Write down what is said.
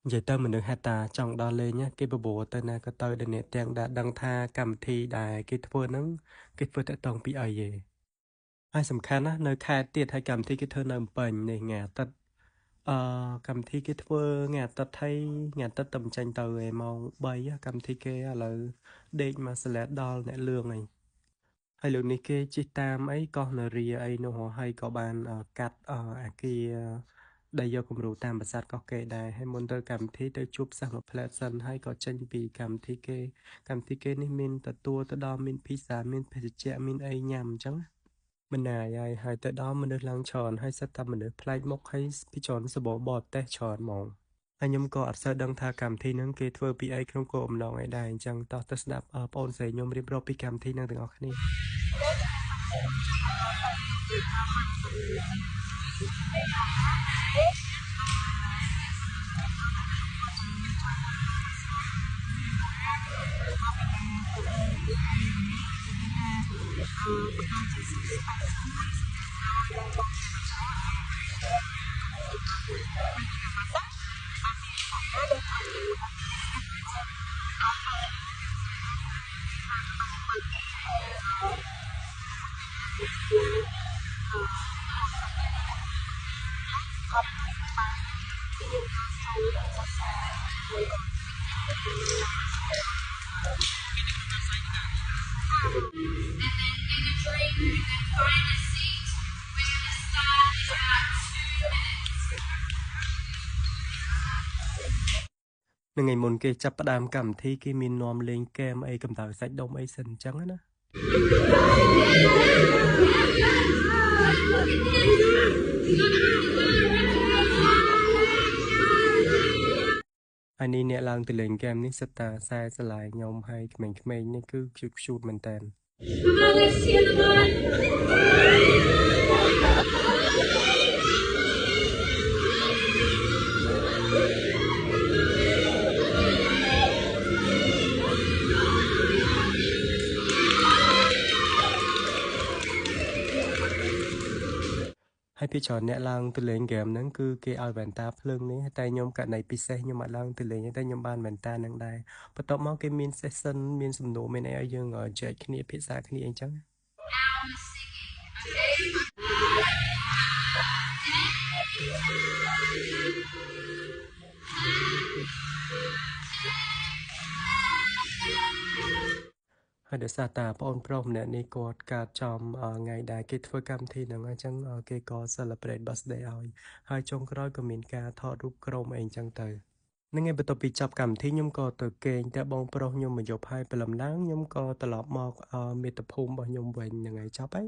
Vậy tới mình được hát ta trong đó lên nhá cái bộ tên này có tới để nè tiếng đã đăng tha cầm thi đài cái thua nắng cái phơi tại tông bị ai vậy haiสำคัญนะnơi khai tiết hay cầm thi cái thơ nằm bệnh này ngả tật cầm thi cái thơ ngả tật hay ngả tật tầm tranh tờ em mong bay á cầm thi cái là đêm mà sẽ lẽ đo nè lương này hay lượng này cái chỉ tam ấy con là ria ấy nó họ hay có bàn cắt kia đây do cùng rủ tam bát sát có kê đài hay muốn tới cầm thi tới chụp sang một platform hay có tranh bị cầm thi cái này mình tự tua tự đo mình pizza mình phải chè mình ấy nhầm chẳng mình nài ai hay tới đó mình được lăng tròn hay sẽ tập mình được play mốc hay pi tròn sờ bò bọt té tròn mong anh nhom cóอัด sơ ដឹងថាកម្មវិធីហ្នឹងគេធ្វើពីអីក្នុងគោលបំណងអីដែរអញ្ចឹងតោះទៅស្ដាប់បងអូនស្រីខ្ញុំរៀបរាប់ពីកម្មវិធីហ្នឹងទាំងអស់គ្នា Nên ngày môn kiaចាប់ផ្ដើមកម្មវិធីគេមាននាំលេងហ្គេមអីកំដៅសាច់ដុំអីសិនអញ្ចឹងណាហើយនេះអ្នកឡើងទៅលេងហ្គេមនេះសិតតាខ្សែស្រឡាយខ្ញុំហើយក្មេងៗនេះគឺខ្ជូតមែនតើ ហើយពីច្រើនអ្នកឡើងទៅលេងហ្គេមហ្នឹងគឺគេឲ្យវ៉ែនតាភ្លើងនេះតែខ្ញុំករណីពិសេសខ្ញុំអត់ឡើងទៅលេងទេតែខ្ញុំបានវ៉ែនតាហ្នឹងដែរបន្ទាប់មកគេមាន session មានសំណួរមានអីឲ្យយើងចែកគ្នាភាសាគ្នាអីចឹង ហើយដោយសារតាបងប្រុសម្នាក់នេះគាត់កើតចំថ្ងៃដែលគេធ្វើកម្មវិធីហ្នឹងអញ្ចឹងគេក៏ celebrate birthday ឲ្យហើយចុងក្រោយក៏មានការថតរូបក្រុមអីអញ្ចឹងទៅហ្នឹងហើយបន្ទាប់ពីចប់កម្មវិធីខ្ញុំក៏ទៅគេងតែបងប្រុសខ្ញុំមកយប់ហើយព្រលឹមឡើងខ្ញុំក៏ត្រឡប់មកមាតុភូមិរបស់ខ្ញុំវិញហ្នឹងហើយចប់ហើយ